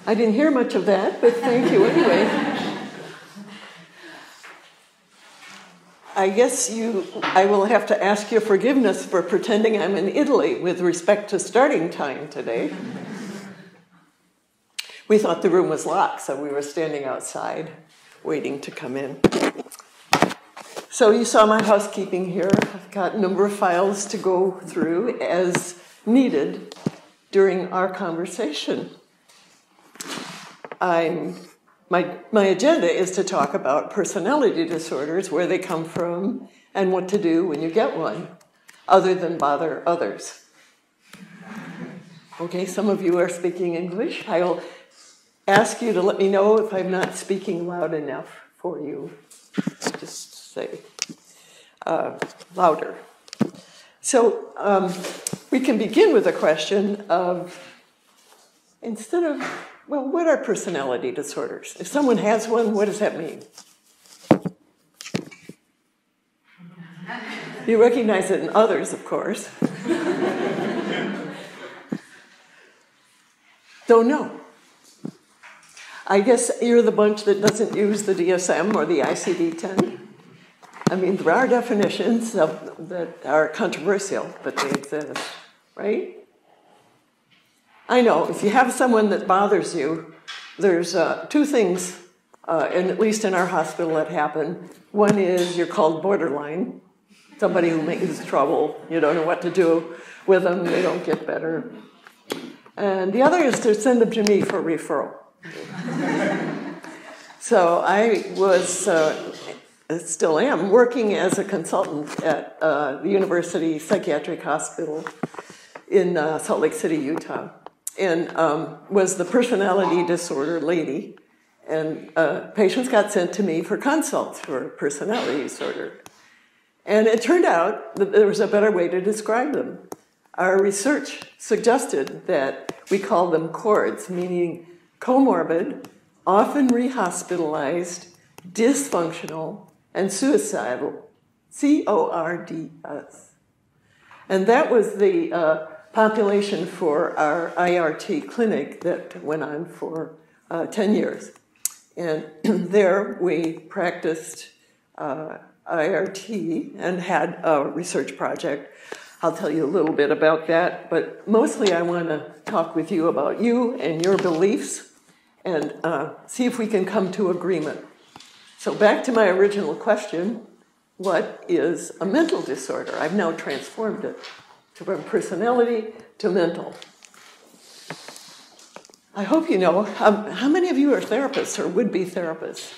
I didn't hear much of that, but thank you anyway. I guess I will have to ask your forgiveness for pretending I'm in Italy with respect to starting time today. We thought the room was locked, so we were standing outside waiting to come in. So you saw my housekeeping here. I've got a number of files to go through as needed during our conversation. My agenda is to talk about personality disorders, where they come from, and what to do when you get one, other than bother others. Okay, some of you are speaking English. I'll ask you to let me know if I'm not speaking loud enough for you. Just say louder. So we can begin with a question of, instead of, well, what are personality disorders? If someone has one, what does that mean? You recognize it in others, of course. Don't know. I guess you're the bunch that doesn't use the DSM or the ICD-10. I mean, there are definitions that are controversial, but they exist, right? I know, if you have someone that bothers you, there's two things, and at least in our hospital, that happen. One is you're called borderline, somebody who makes trouble. You don't know what to do with them. They don't get better. And the other is to send them to me for referral. So I was, still am, working as a consultant at the University Psychiatric Hospital in Salt Lake City, Utah. And was the personality disorder lady. And patients got sent to me for consults for personality disorder. And it turned out that there was a better way to describe them. Our research suggested that we call them CORDS, meaning comorbid, often rehospitalized, dysfunctional, and suicidal, CORDS. And that was the population for our IRT clinic that went on for 10 years. And there we practiced IRT and had a research project. I'll tell you a little bit about that, but mostly I want to talk with you about you and your beliefs and see if we can come to agreement. So back to my original question, what is a mental disorder? I've now transformed it from personality to mental. I hope you know, how many of you are therapists or would-be therapists?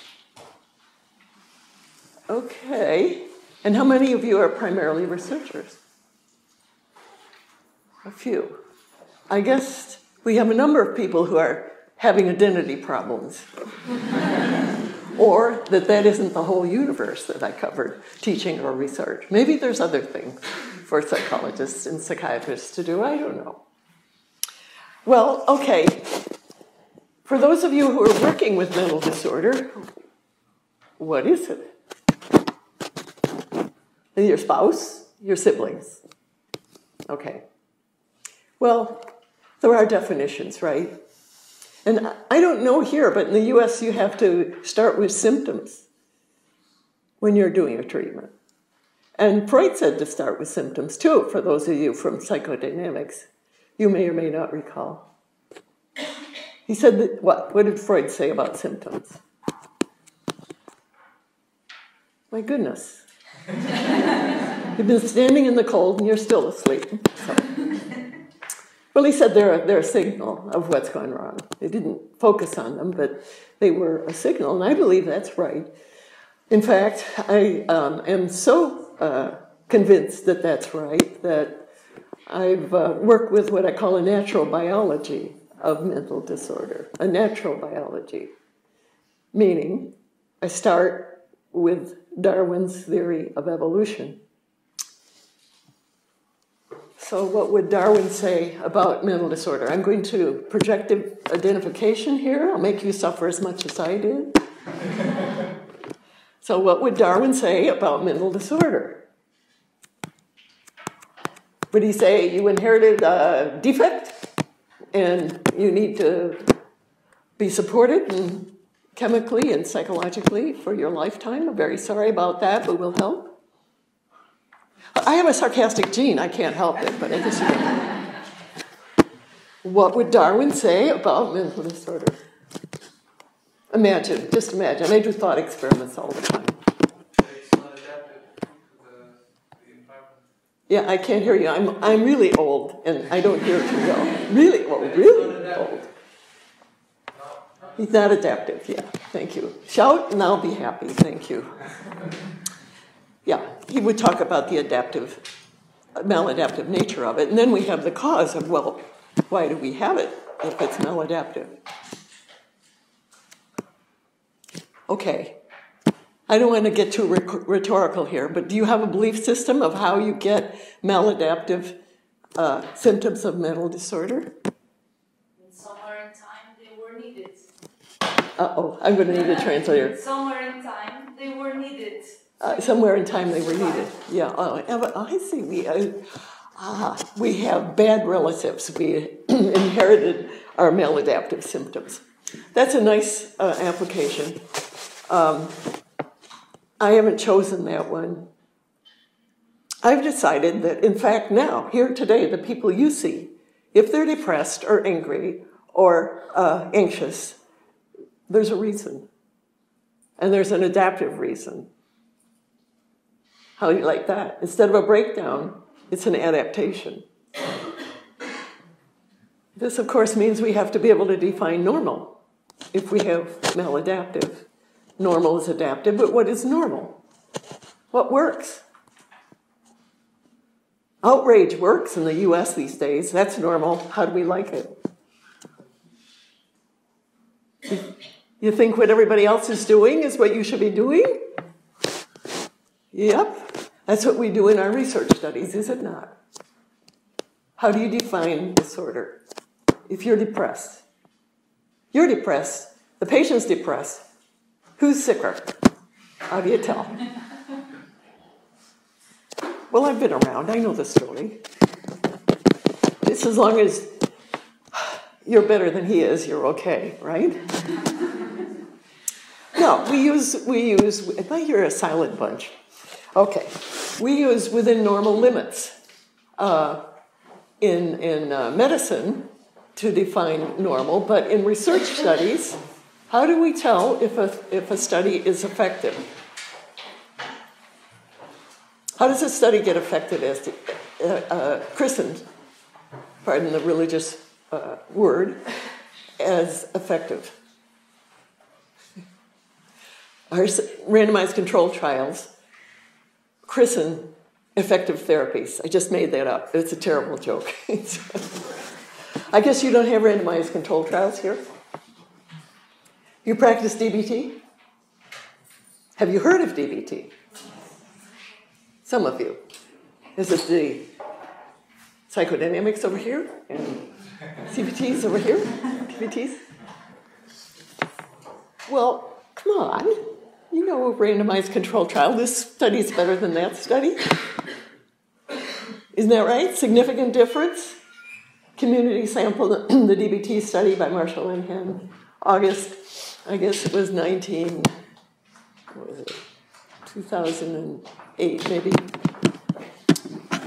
Okay, and how many of you are primarily researchers? A few. I guess we have a number of people who are having identity problems. Or that isn't the whole universe that I covered, teaching or research. Maybe there's other things for psychologists and psychiatrists to do, I don't know. Well, okay, for those of you who are working with mental disorder, what is it? Your spouse, your siblings. Okay. Well, there are definitions, right? And I don't know here, but in the US you have to start with symptoms when you're doing a treatment. And Freud said to start with symptoms too, for those of you from psychodynamics. You may or may not recall. He said that, what? What did Freud say about symptoms? My goodness. You've been standing in the cold and you're still asleep. So. Well, he said they're a signal of what's going wrong. They didn't focus on them, but they were a signal, and I believe that's right. In fact, I am so convinced that that's right that I've worked with what I call a natural biology of mental disorder, a natural biology, meaning I start with Darwin's theory of evolution. So what would Darwin say about mental disorder? I'm going to projective identification here. I'll make you suffer as much as I did. So what would Darwin say about mental disorder? Would he say you inherited a defect and you need to be supported and chemically and psychologically for your lifetime? I'm very sorry about that, but we'll help. I have a sarcastic gene. I can't help it, but I guess you can. What would Darwin say about mental disorder? Imagine, just imagine. I do thought experiments all the time. It's not adapted to the environment. Yeah, I can't hear you. I'm really old, and I don't hear too well. Really old, really old. He's not adaptive, yeah. Thank you. Shout and I'll be happy. Thank you. Yeah, he would talk about the maladaptive nature of it. And then we have the cause of, well, why do we have it if it's maladaptive? Okay. I don't want to get too rhetorical here, but do you have a belief system of how you get maladaptive symptoms of mental disorder? Somewhere in time, they were needed. Uh-oh, I'm going to need a translator. Somewhere in time, they were needed. Somewhere in time they were needed. Yeah, I see. We have bad relatives. We inherited our maladaptive symptoms. That's a nice application. I haven't chosen that one. I've decided that, in fact, now, here today, the people you see, if they're depressed or angry or anxious, there's a reason. And there's an adaptive reason. How do you like that? Instead of a breakdown, it's an adaptation. This, of course, means we have to be able to define normal if we have maladaptive. Normal is adaptive, but what is normal? What works? Outrage works in the US these days. That's normal. How do we like it? You think what everybody else is doing is what you should be doing? Yep. That's what we do in our research studies, is it not? How do you define disorder? If you're depressed, the patient's depressed. Who's sicker? How do you tell? Well, I've been around. I know the story. Just as long as you're better than he is, you're okay, right? No, we use. I thought you're a silent bunch. Okay. We use within normal limits in medicine to define normal, but in research studies, how do we tell if a study is effective? How does a study get affected as christened, pardon the religious word, as effective? Our randomized control trials christen effective therapies. I just made that up. It's a terrible joke. I guess you don't have randomized control trials here? You practice DBT? Have you heard of DBT? Some of you. Is it the psychodynamics over here? And CBTs over here? DBTs? Well, come on. You know a randomized control trial. This study is better than that study. Isn't that right? Significant difference. Community sample, the DBT study by Marshall and Hen, August, I guess it was 2008 maybe,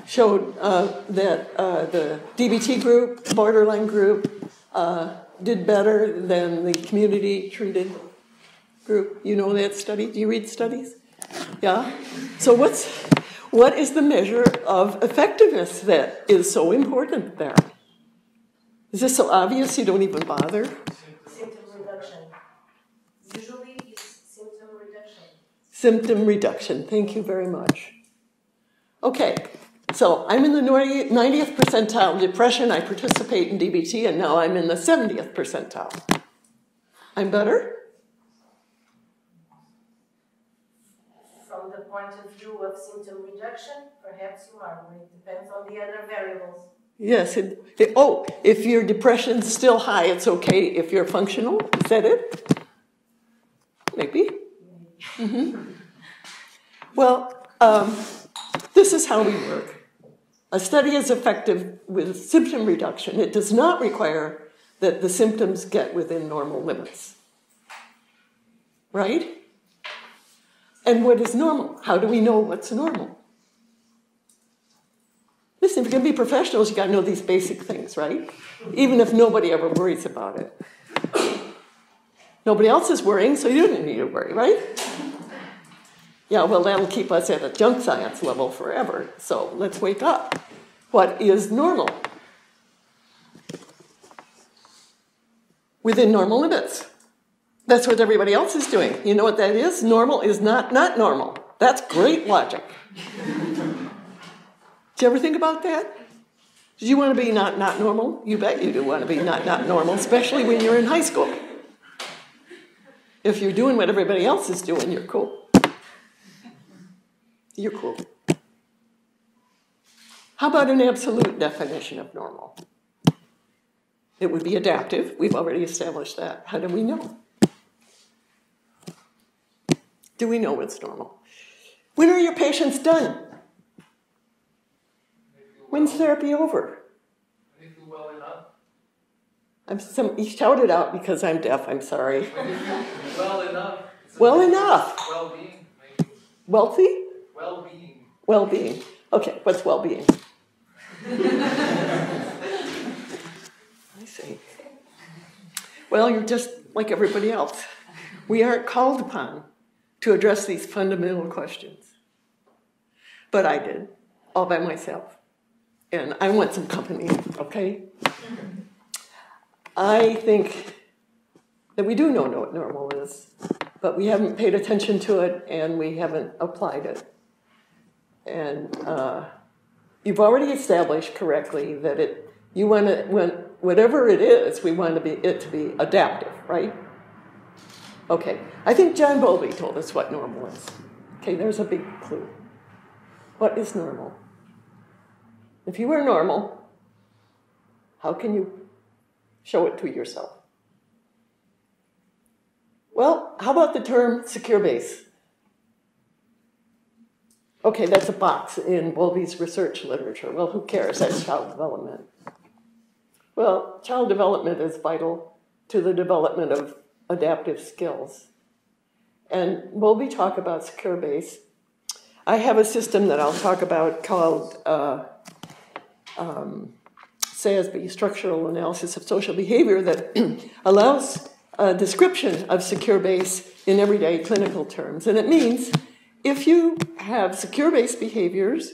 showed that the DBT group, borderline group, did better than the community-treated group. You know that study? Do you read studies? Yeah? So what is the measure of effectiveness that is so important there? Is this so obvious you don't even bother? Symptom reduction. Usually it's symptom reduction. Symptom reduction. Thank you very much. Okay, so I'm in the 90th percentile depression. I participate in DBT, and now I'm in the 70th percentile. I'm better? From the point of view of symptom reduction, perhaps you are. It depends on the other variables. Yes. If your depression's still high, it's okay if you're functional? Is that it? Maybe. Mm-hmm. Well, this is how we work. A study is effective with symptom reduction. It does not require that the symptoms get within normal limits. Right? And what is normal? How do we know what's normal? Listen, if you're going to be professionals, you got to know these basic things, right? Even if nobody ever worries about it. Nobody else is worrying, so you don't need to worry, right? Yeah, well, that'll keep us at a junk science level forever. So let's wake up. What is normal? Within normal limits. That's what everybody else is doing. You know what that is? Normal is not normal. That's great logic. Did you ever think about that? Did you want to be not normal? You bet you do want to be not normal, especially when you're in high school. If you're doing what everybody else is doing, you're cool. You're cool. How about an absolute definition of normal? It would be adaptive. We've already established that. How do we know? Do we know what's normal? When are your patients done? When's therapy over? When you feel well enough. You shout it out because I'm deaf. I'm sorry. When you feel well enough. Well enough. Well-being, maybe. Wealthy? Well-being. Well-being. Okay, what's well-being? I see. Well, you're just like everybody else. We aren't called upon to address these fundamental questions. But I did, all by myself. And I want some company, okay? I think that we do know what normal is, but we haven't paid attention to it and we haven't applied it. And you've already established correctly that whatever it is, we want it to be adaptive, right? Okay, I think John Bowlby told us what normal is. Okay, there's a big clue. What is normal? If you are normal, how can you show it to yourself? Well, how about the term secure base? Okay, that's a box in Bowlby's research literature. Well, who cares? That's child development. Well, child development is vital to the development of adaptive skills. And Bowlby talked about secure base. I have a system that I'll talk about called SEPI, Structural Analysis of Social Behavior, that allows a description of secure base in everyday clinical terms. And it means if you have secure base behaviors,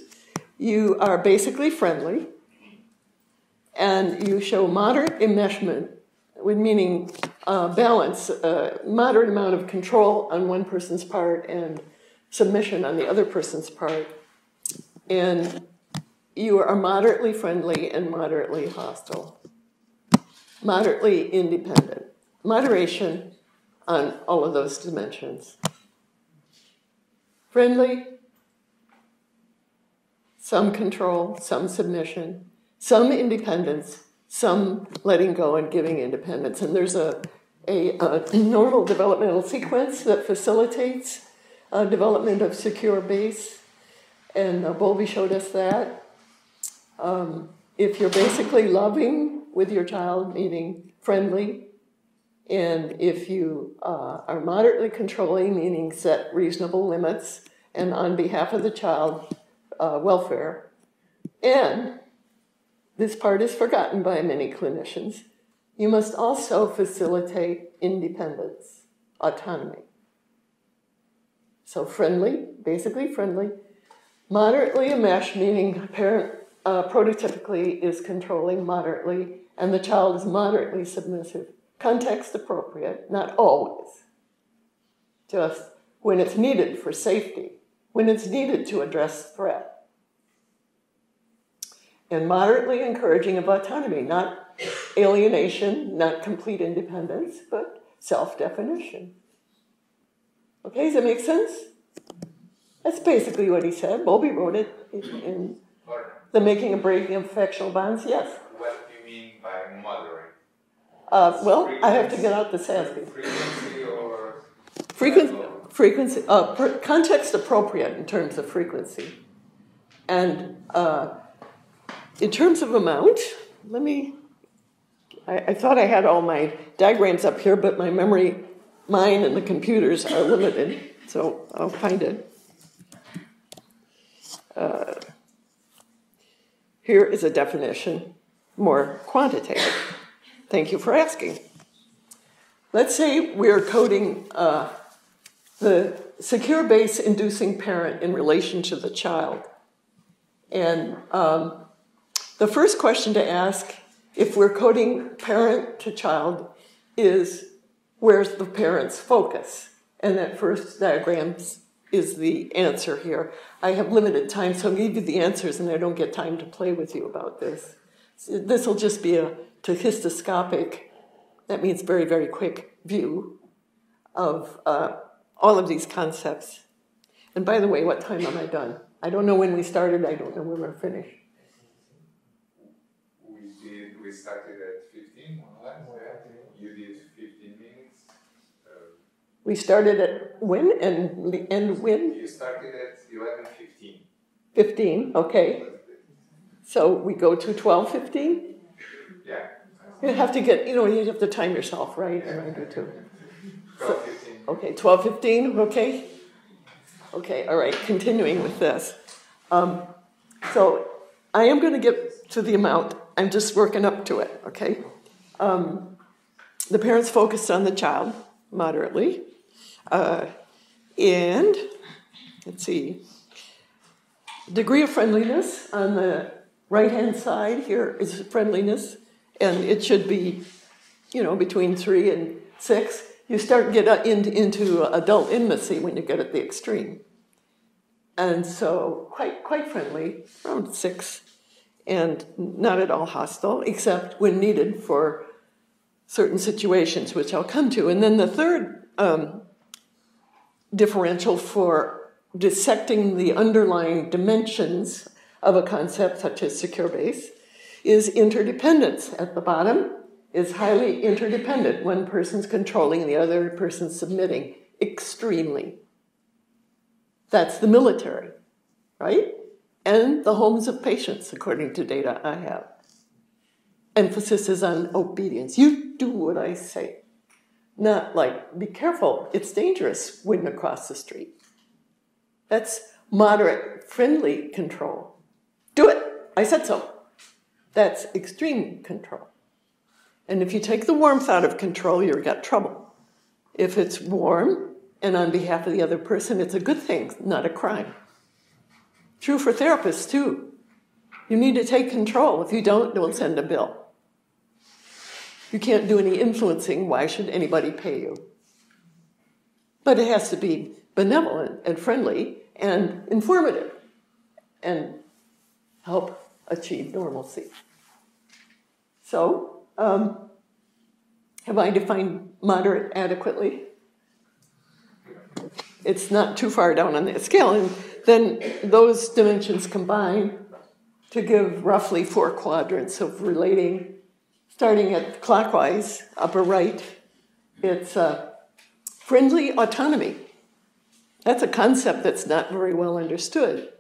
you are basically friendly, and you show moderate enmeshment, meaning balance, moderate amount of control on one person's part and submission on the other person's part, and you are moderately friendly and moderately hostile, moderately independent, moderation on all of those dimensions. Friendly, some control, some submission, some independence, some letting go and giving independence. And there's a normal developmental sequence that facilitates development of secure base, and Bowlby showed us that. If you're basically loving with your child, meaning friendly, and if you are moderately controlling, meaning set reasonable limits, and on behalf of the child welfare, and this part is forgotten by many clinicians, you must also facilitate independence, autonomy. So friendly, basically friendly, moderately enmeshed, meaning a parent prototypically is controlling moderately, and the child is moderately submissive. Context appropriate, not always. Just when it's needed for safety, when it's needed to address threat. And moderately encouraging of autonomy, not alienation, not complete independence, but self-definition. Okay, does that make sense? That's basically what he said. Bowlby wrote it in The Making and Breaking of Affectional Bonds, yes. What do you mean by moderate? Well, I have to get out the SASB. Frequency or... frequency, context appropriate in terms of frequency. And in terms of amount, I thought I had all my diagrams up here, but my memory, mine and the computers are limited, so I'll find it. Here is a definition, more quantitative. Thank you for asking. Let's say we're coding the secure base inducing parent in relation to the child. And the first question to ask, if we're coding parent to child, is where's the parent's focus? And that first diagram is the answer here. I have limited time, so I'll give you the answers, and I don't get time to play with you about this. This will just be a tachistoscopic, that means very, very quick view of all of these concepts. And by the way, what time am I done? I don't know when we started, I don't know when we're finished. We started at 15, you did 15 minutes. We started at when and end when? You started at 11:15. 15, okay. So we go to 12:15? Yeah. You have to get, you have to time yourself, right? And I do too. 12:15. Okay, 12:15, okay? Okay, all right, continuing with this. So I am going to get to the amount. I'm just working up to it, okay? The parents focused on the child moderately. And, let's see, degree of friendliness on the right-hand side here is friendliness, and it should be, between 3 and 6. You start to get into adult intimacy when you get at the extreme. And so quite friendly, around 6, and not at all hostile, except when needed for certain situations, which I'll come to. And then the third differential for dissecting the underlying dimensions of a concept such as secure base is interdependence. At the bottom is highly interdependent. One person's controlling, the other person's submitting extremely. That's the military, right? And the homes of patients, according to data I have. Emphasis is on obedience. You do what I say. Not like, be careful, it's dangerous when you cross the street. That's moderate, friendly control. Do it, I said so. That's extreme control. And if you take the warmth out of control, you've got trouble. If it's warm and on behalf of the other person, it's a good thing, not a crime. True for therapists, too. You need to take control. If you don't send a bill. You can't do any influencing. Why should anybody pay you? But it has to be benevolent and friendly and informative and help achieve normalcy. So, have I defined moderate adequately? It's not too far down on that scale. And then those dimensions combine to give roughly 4 quadrants of relating. Starting at clockwise, upper right, it's friendly autonomy. That's a concept that's not very well understood.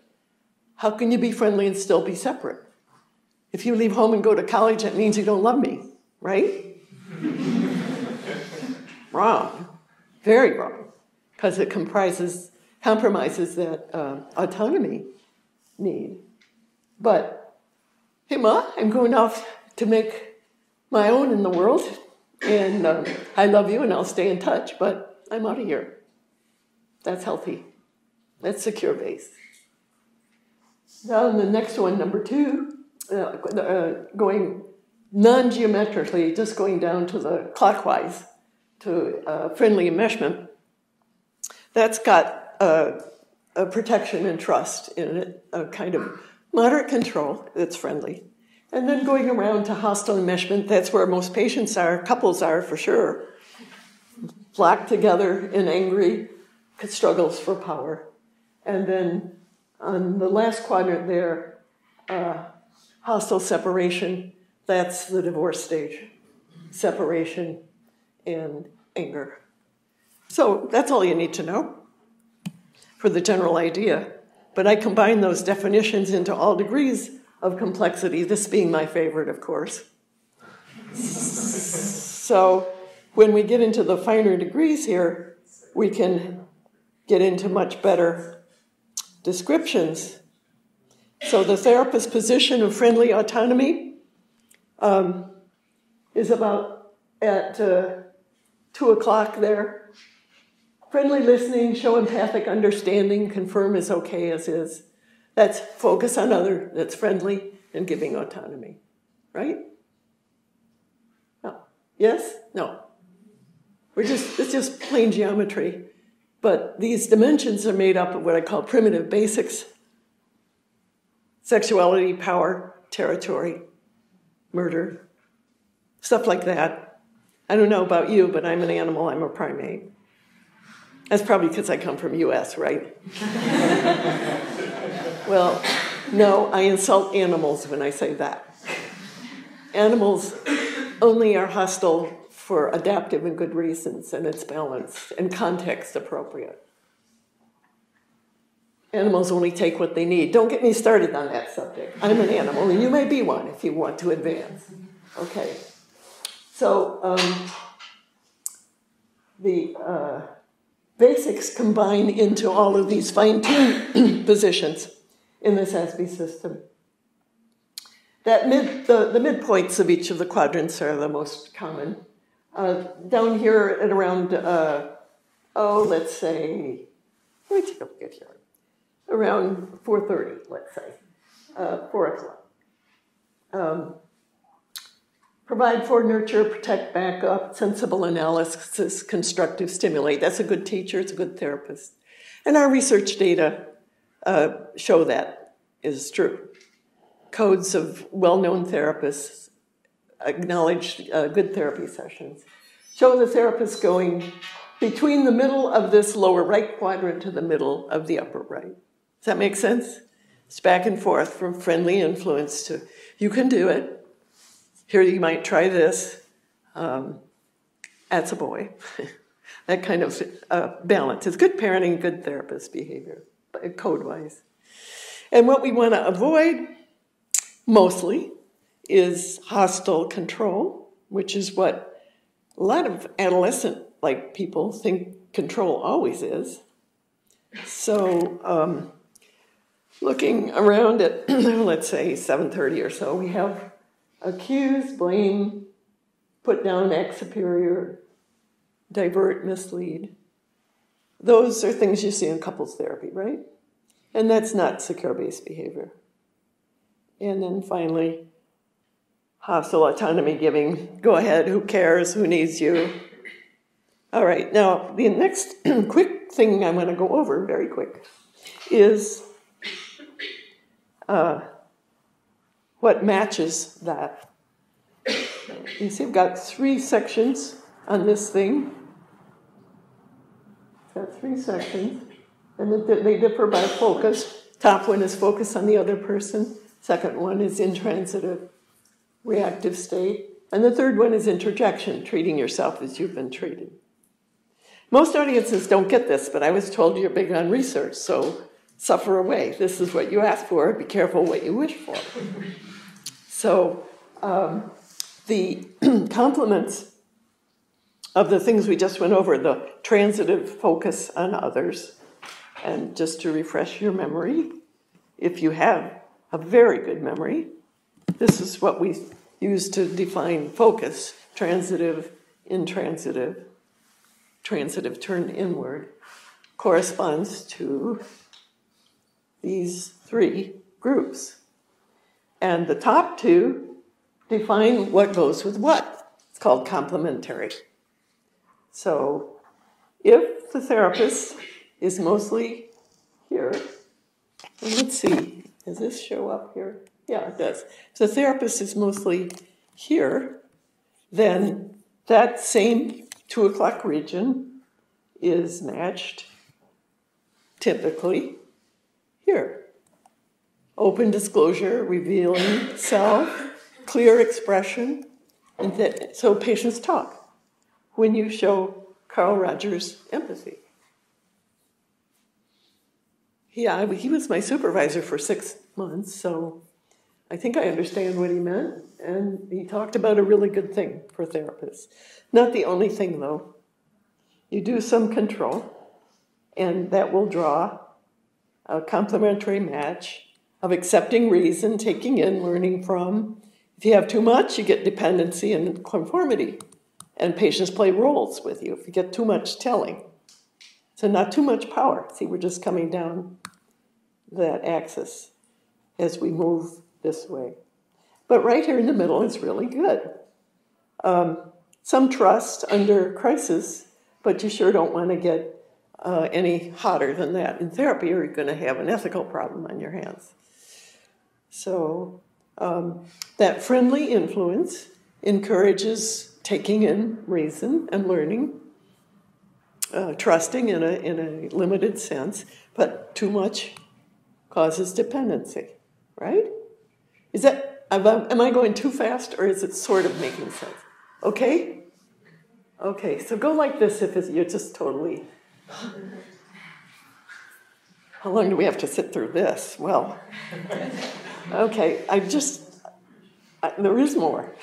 How can you be friendly and still be separate? If you leave home and go to college, that means you don't love me, right? Wrong. Very wrong. Because it compromises that autonomy need. But, hey, Ma, I'm going off to make my own in the world, and I love you and I'll stay in touch, but I'm out of here. That's healthy. That's secure base. Now the next one, number 2, going non-geometrically, just going down to the clockwise, to friendly enmeshment. That's got a protection and trust in it, a kind of moderate control that's friendly. And then going around to hostile enmeshment, that's where most patients are, couples are for sure, flocked together in angry struggles for power. And then on the last quadrant there, hostile separation, that's the divorce stage, separation and anger. So that's all you need to know. for the general idea. But I combine those definitions into all degrees of complexity, this being my favorite, of course. So when we get into the finer degrees here, we can get into much better descriptions. So the therapist's position of friendly autonomy is about at 2 o'clock there. Friendly listening, show empathic understanding, confirm is okay as is. That's focus on other, that's friendly and giving autonomy, right? No. Yes? No. It's just plain geometry. But these dimensions are made up of what I call primitive basics: sexuality, power, territory, murder, stuff like that. I don't know about you, but I'm an animal, I'm a primate. That's probably because I come from US, right? Well, no, I insult animals when I say that. Animals only are hostile for adaptive and good reasons, and it's balanced and context appropriate. Animals only take what they need. Don't get me started on that subject. I'm an animal, and you may be one if you want to advance. Okay. So the basics combine into all of these fine-tuned positions in this SEPI system. The midpoints of each of the quadrants are the most common. Down here at around, let's say, let me take a look at here. Around 4:30, let's say, 4 o'clock. Provide for, nurture, protect, back up, sensible analysis, constructive, stimulate. That's a good teacher, it's a good therapist. And our research data show that is true. Codes of well-known therapists acknowledged good therapy sessions show the therapist going between the middle of this lower right quadrant to the middle of the upper right. Does that make sense? It's back and forth from friendly influence to, you can do it. Here you might try this. That's a boy. That kind of balance. It's good parenting, good therapist behavior, code-wise. And what we want to avoid, mostly, is hostile control, which is what a lot of adolescent-like people think control always is. So looking around at, let's say, 7:30 or so, we have accuse, blame, put down, act superior, divert, mislead. Those are things you see in couples therapy, right? And that's not secure-based behavior. And then finally, hostile autonomy giving. Go ahead, who cares, who needs you? All right, now the next quick thing I'm going to go over, very quick, is what matches that. You see, I've got 3 sections on this thing. It's got 3 sections, and they differ by focus. Top one is focus on the other person. Second one is intransitive, reactive state. And the third one is interjection, treating yourself as you've been treated. Most audiences don't get this, but I was told you're big on research, so suffer away. This is what you ask for. Be careful what you wish for. So the complements of the things we just went over, the transitive focus on others, and just to refresh your memory, if you have a very good memory, this is what we use to define focus: transitive, intransitive. Transitive turned inward corresponds to these 3 groups. And the top 2 define what goes with what. It's called complementary. So if the therapist is mostly here, and let's see, does this show up here? Yeah, it does. If the therapist is mostly here, then that same 2 o'clock region is matched typically here. Open disclosure, revealing self, clear expression, and so patients talk when you show Carl Rogers empathy. Yeah, he was my supervisor for 6 months, so I think I understand what he meant. And he talked about a really good thing for therapists. Not the only thing, though. You do some control, and that will draw a complementary match of accepting reason, taking in, learning from. If you have too much, you get dependency and conformity. And patients play roles with you if you get too much telling. So not too much power. See, we're just coming down that axis as we move this way. But right here in the middle is really good. Some trust under crisis, but you sure don't want to get any hotter than that in therapy, or you're going to have an ethical problem on your hands. So that friendly influence encourages taking in reason and learning, trusting in a limited sense, but too much causes dependency, right? Am I going too fast, or is it sort of making sense? Okay? Okay, so go like this if you're just totally... How long do we have to sit through this? Well, okay, there is more.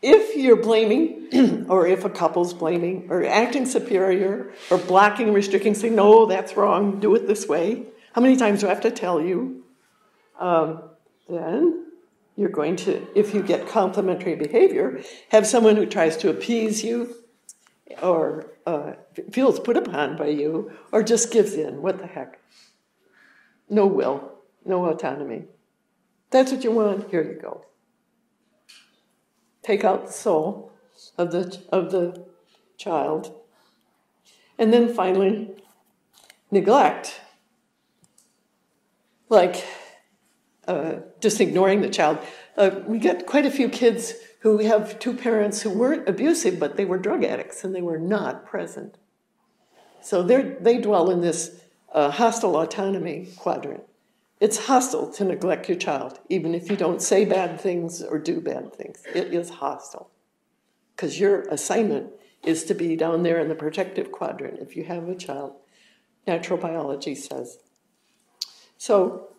If you're blaming, or if a couple's blaming, or acting superior, or blocking and restricting, saying, no, that's wrong, do it this way, how many times do I have to tell you? Then you're going to, if you get complementary behavior, have someone who tries to appease you, or feels put upon by you, or just gives in. What the heck? No will, no autonomy. That's what you want, here you go. Take out the soul of the child. And then finally, neglect. Like just ignoring the child. We get quite a few kids who have two parents who weren't abusive, but they were drug addicts and they were not present. So they dwell in this hostile autonomy quadrant. It's hostile to neglect your child, even if you don't say bad things or do bad things. It is hostile. Because your assignment is to be down there in the protective quadrant if you have a child. Natural biology says. So,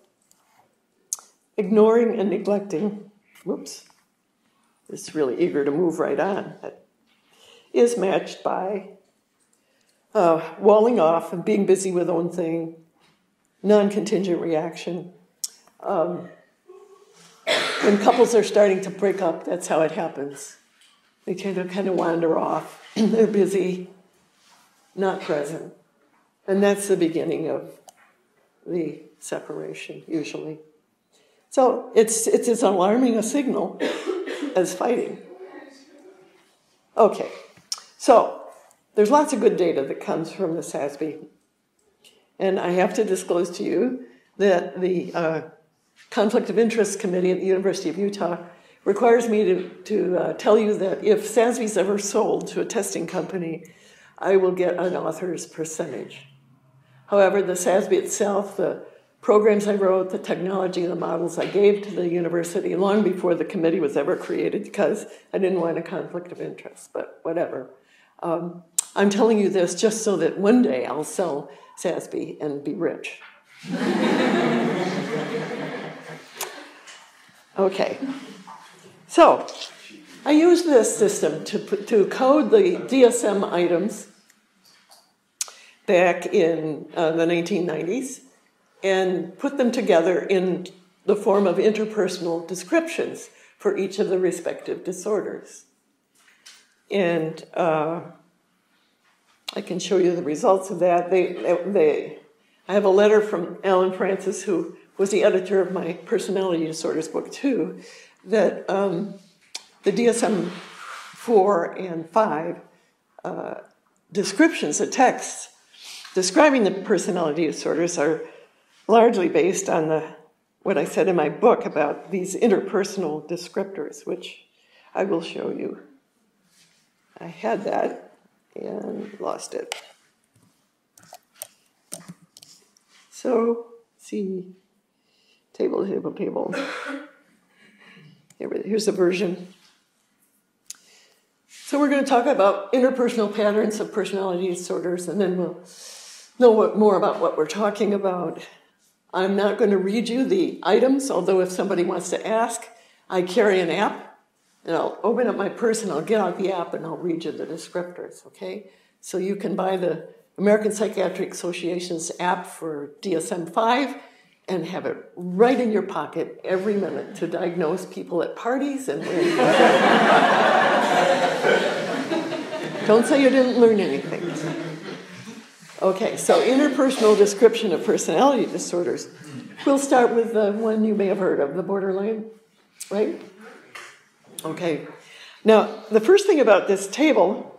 ignoring and neglecting, it's really eager to move right on, is matched by walling off and being busy with own thing, non-contingent reaction. When couples are starting to break up, that's how it happens. They tend to kind of wander off. They're busy, not present. And that's the beginning of the separation, usually. So it's as alarming a signal as fighting. Okay, so there's lots of good data that comes from the SASB. And I have to disclose to you that the Conflict of Interest Committee at the University of Utah requires me to tell you that if SASB's ever sold to a testing company, I will get an author's percentage. However, the SASB itself, the programs I wrote, the technology, the models I gave to the university long before the committee was ever created, because I didn't want a conflict of interest, but whatever. I'm telling you this just so that one day I'll sell SASB and be rich. Okay. So I used this system to code the DSM items back in the 1990s and put them together in the form of interpersonal descriptions for each of the respective disorders. And I can show you the results of that. I have a letter from Alan Francis, who was the editor of my personality disorders book too, that the DSM-4 and 5 descriptions, the texts describing the personality disorders are largely based on what I said in my book about these interpersonal descriptors, which I will show you. I had that and lost it. So, see, table. Here's the version. So we're going to talk about interpersonal patterns of personality disorders, and then we'll know more about what we're talking about, I'm not going to read you the items, although if somebody wants to ask, I carry an app, and I'll open up my purse and I'll get out the app and I'll read you the descriptors, okay? So you can buy the American Psychiatric Association's app for DSM-5 and have it right in your pocket every minute to diagnose people at parties and when... Don't say you didn't learn anything. Okay, so interpersonal description of personality disorders. We'll start with the one you may have heard of, the borderline, right? Okay. Now, the first thing about this table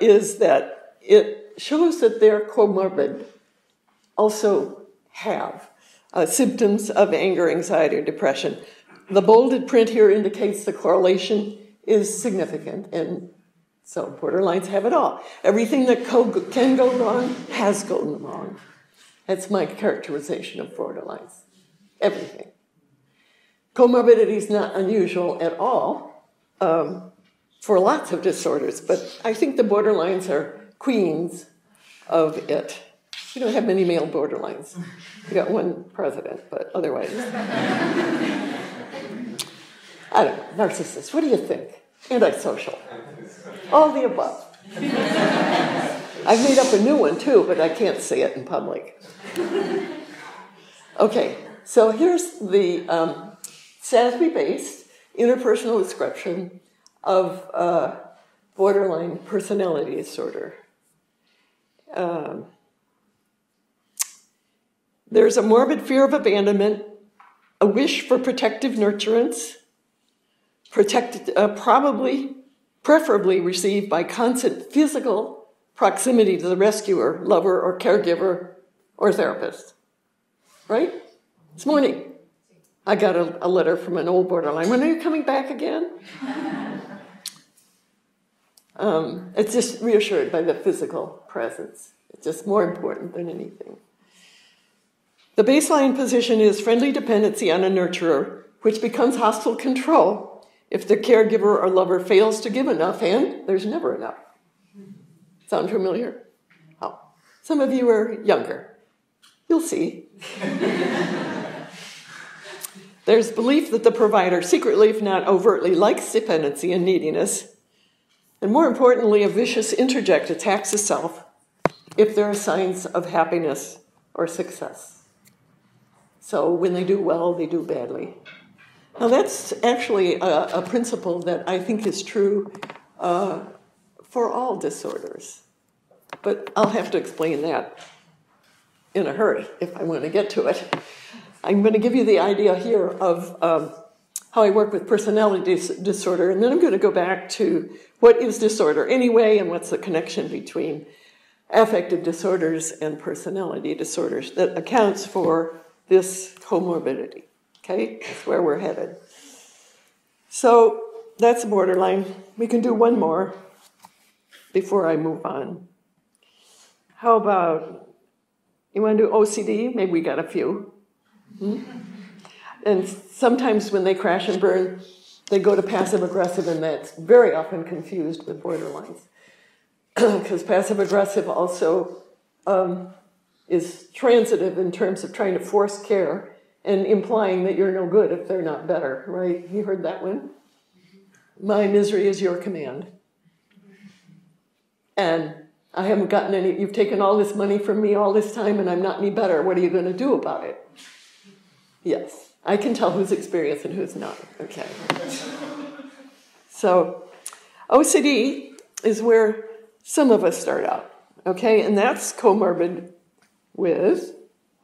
is that it shows that they're comorbid, also have symptoms of anger, anxiety, or depression. The bolded print here indicates the correlation is significant, and so borderlines have it all. Everything that can go wrong has gone wrong. That's my characterization of borderlines. Everything. Comorbidity is not unusual at all for lots of disorders, but I think the borderlines are queens of it. We don't have many male borderlines. We got one president, but otherwise. I don't know, narcissist. What do you think? Antisocial. All the above. I've made up a new one too, but I can't say it in public. Okay, so here's the SASB-based interpersonal description of borderline personality disorder. There's a morbid fear of abandonment, a wish for protective nurturance, preferably received by constant physical proximity to the rescuer, lover, or caregiver, or therapist. Right? This morning, I got a letter from an old borderline. When are you coming back again? It's just reassured by the physical presence. It's just more important than anything. The baseline position is friendly dependency on a nurturer, which becomes hostile control if the caregiver or lover fails to give enough, and there's never enough. Sound familiar? Oh, some of you are younger. You'll see. There's belief that the provider secretly, if not overtly, likes dependency and neediness. And more importantly, a vicious interject attacks the self if there are signs of happiness or success. So when they do well, they do badly. Now that's actually a principle that I think is true for all disorders. But I'll have to explain that in a hurry if I want to get to it. I'm going to give you the idea here of how I work with personality disorder, and then I'm going to go back to what is disorder anyway and what's the connection between affective disorders and personality disorders that accounts for this comorbidity. Okay, that's where we're headed. So that's borderline. We can do one more before I move on. How about, you want to do OCD? Maybe we got a few. And sometimes when they crash and burn, they go to passive-aggressive, and that's very often confused with borderlines. Because passive-aggressive also is transitive in terms of trying to force care and implying that you're no good if they're not better, right? You heard that one? My misery is your command. And I haven't gotten any, you've taken all this money from me all this time and I'm not any better. What are you going to do about it? Yes, I can tell who's experienced and who's not, okay. So OCD is where some of us start out, okay? And that's comorbid with,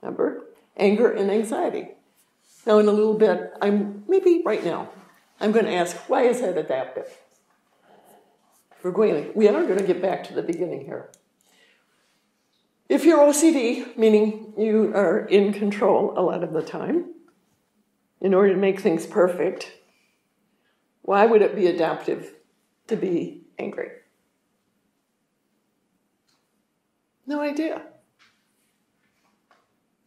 remember, anger and anxiety. Now in a little bit, maybe right now, I'm going to ask, why is that adaptive? We are going to get back to the beginning here. If you're OCD, meaning you are in control a lot of the time, in order to make things perfect, why would it be adaptive to be angry? No idea.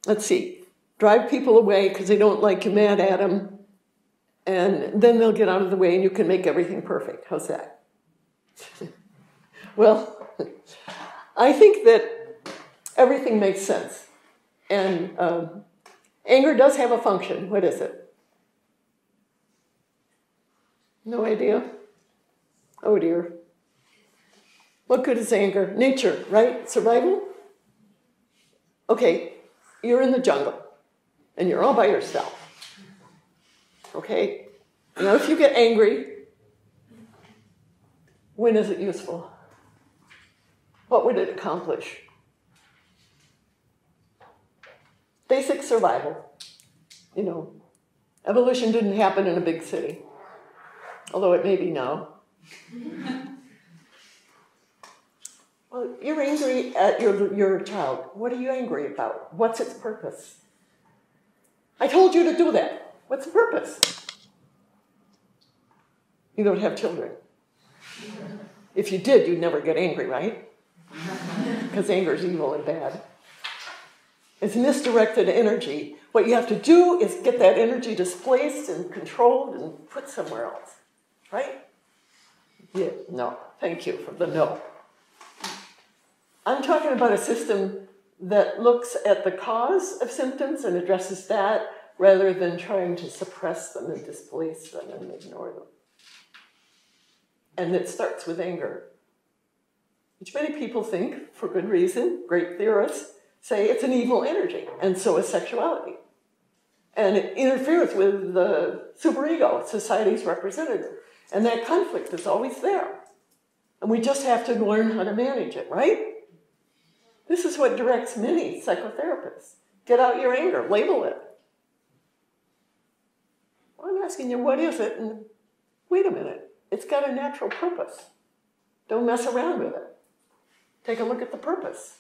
Let's see. Drive people away because they don't like you, mad at them, and then they'll get out of the way and you can make everything perfect. How's that? Well, I think that everything makes sense. And anger does have a function. What is it? No idea? Oh dear. What good is anger? Nature, right? Survival? Okay, you're in the jungle, and you're all by yourself. Okay? Now if you get angry, when is it useful? What would it accomplish? Basic survival. You know, evolution didn't happen in a big city, although it may be now. Well, you're angry at your child. What are you angry about? What's its purpose? I told you to do that. What's the purpose? You don't have children. If you did, you'd never get angry, right? Because anger is evil and bad. It's misdirected energy. What you have to do is get that energy displaced and controlled and put somewhere else, right? Yeah, no. Thank you for the no. I'm talking about a system that looks at the cause of symptoms and addresses that rather than trying to suppress them and displace them and ignore them. And it starts with anger, which many people think, for good reason, great theorists, say it's an evil energy, and so is sexuality. And it interferes with the superego, society's representative. And that conflict is always there. And we just have to learn how to manage it, right? This is what directs many psychotherapists. Get out your anger, label it. Well, I'm asking you, what is it? And wait a minute, it's got a natural purpose. Don't mess around with it. Take a look at the purpose.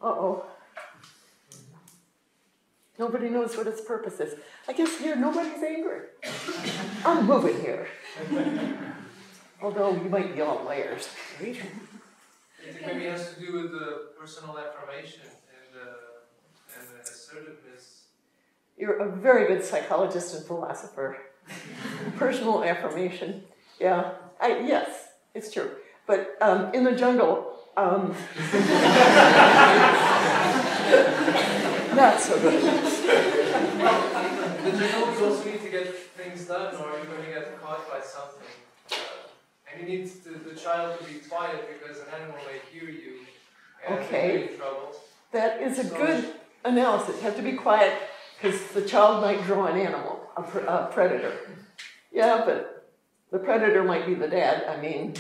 Uh-oh. Nobody knows what its purpose is. I guess here nobody's angry. I'm moving here. Although you might be all layers. Right? I think maybe it has to do with the personal affirmation and the assertiveness. You're a very good psychologist and philosopher. Personal affirmation. Yeah. Yes, it's true. But in the jungle, not so good. The jungle you also need to get things done, or you're going to get caught by something. And you need the child to be quiet because an animal may hear you and Okay. be in trouble. That is a good analysis. You have to be quiet because the child might draw an animal, a predator. Yeah, but the predator might be the dad. I mean,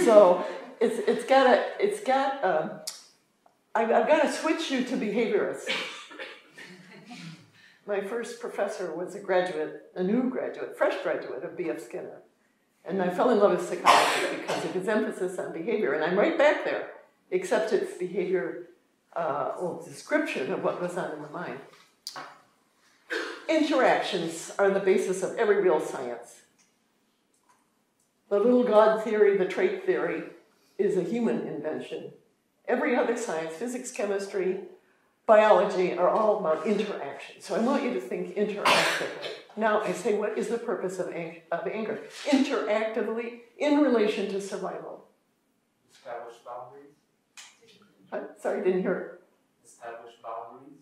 so I've got to switch you to behaviorists. My first professor was a new graduate, fresh graduate of B.F. Skinner. And I fell in love with psychology because of his emphasis on behavior. And I'm right back there, except it's behavior, description of what goes on in the mind. Interactions are the basis of every real science. The little God theory, the trait theory, is a human invention. Every other science, physics, chemistry, biology, are all about interaction. So I want you to think interactively. Now I say, what is the purpose of anger? Interactively, in relation to survival. Establish boundaries. Sorry, didn't hear it. Establish boundaries.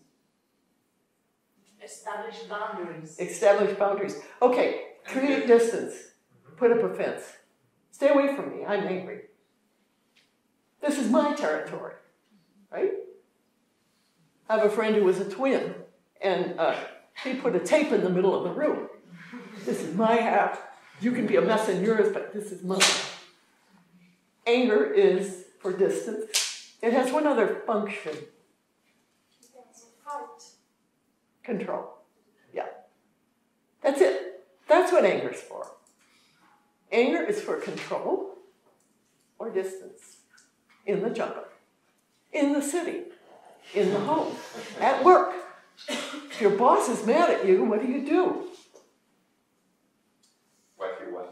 Establish boundaries. Establish boundaries. Okay, create distance. Put up a fence. Stay away from me, I'm angry. This is my territory, right? I have a friend who was a twin, and he put a tape in the middle of the room. This is my half. You can be a mess in yours, but this is mine. Anger is for distance. It has one other function. Control. Yeah. That's it. That's what anger is for. Anger is for control or distance. In the jungle. In the city. In the home. At work. If your boss is mad at you, what do? What you want.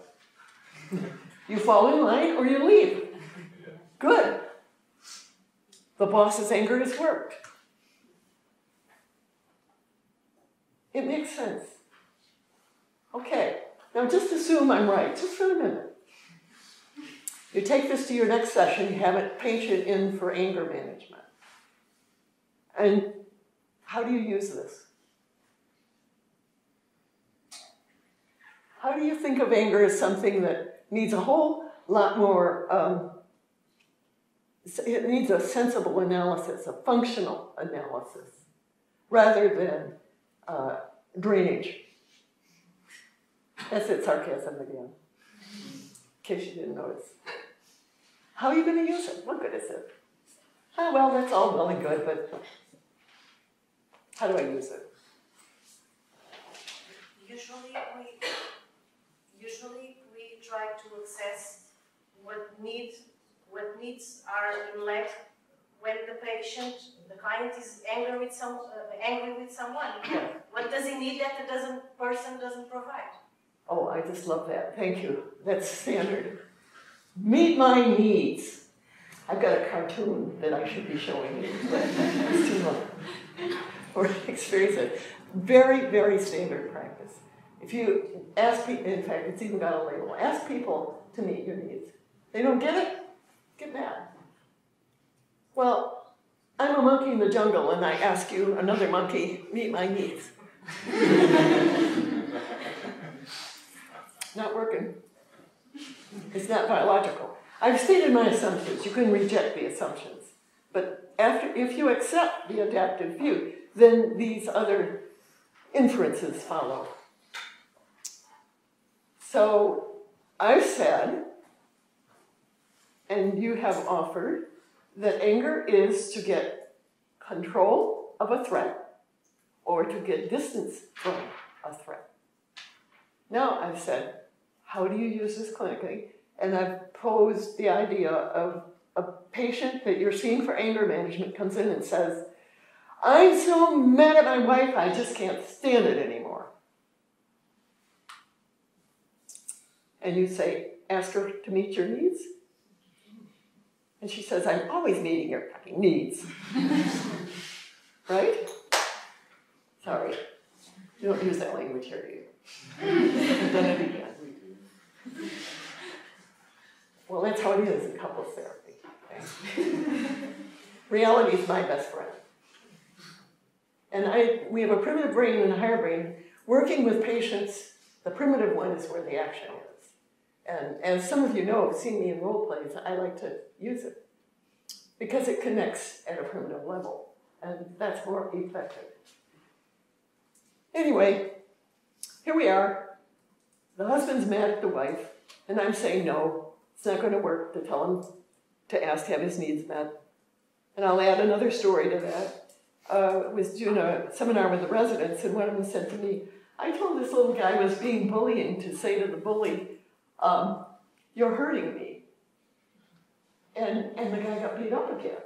You fall in line or you leave. Good. The boss's anger has worked. It makes sense. Okay, now just assume I'm right, just for a minute. You take this to your next session, you have it painted in for anger management. And how do you use this? How do you think of anger as something that needs a whole lot more, it needs a sensible analysis, a functional analysis, rather than drainage? That's it, sarcasm again, in case you didn't notice. How are you going to use it? What good is it? Oh, well, that's all well and good, but how do I use it? Usually we try to assess what needs are in lack when the client is angry with someone. Yeah. What does he need that the person doesn't provide? Oh, I just love that. Thank you. That's standard. Meet my needs. I've got a cartoon that I should be showing you, but it's too long. Or experience it. Very, very standard practice. If you ask people, in fact, it's even got a label, ask people to meet your needs. They don't get it? Get mad. Well, I'm a monkey in the jungle and I ask you, another monkey, meet my needs. Not working. It's not biological. I've stated my assumptions. You can reject the assumptions. But if you accept the adaptive view, then these other inferences follow. So I've said, and you have offered, that anger is to get control of a threat or to get distance from a threat. Now I've said, how do you use this clinically? And I've posed the idea of a patient that you're seeing for anger management comes in and says, I'm so mad at my wife, I just can't stand it anymore. And you say, ask her to meet your needs? And she says, I'm always meeting your fucking needs. Right? Sorry. You don't use that language here, do you? I've done it again. Well, that's how it is in couples therapy. Okay? Reality is my best friend. And we have a primitive brain and a higher brain. Working with patients, the primitive one is where the action is. And as some of you know, have seen me in role plays, I like to use it because it connects at a primitive level, and that's more effective. Anyway, here we are. The husband's mad at the wife, and I'm saying no, it's not going to work to tell him to ask to have his needs met. And I'll add another story to that. I was doing a seminar with the residents, and one of them said to me, I told this little guy who was being bullying to say to the bully, you're hurting me. And the guy got beat up again.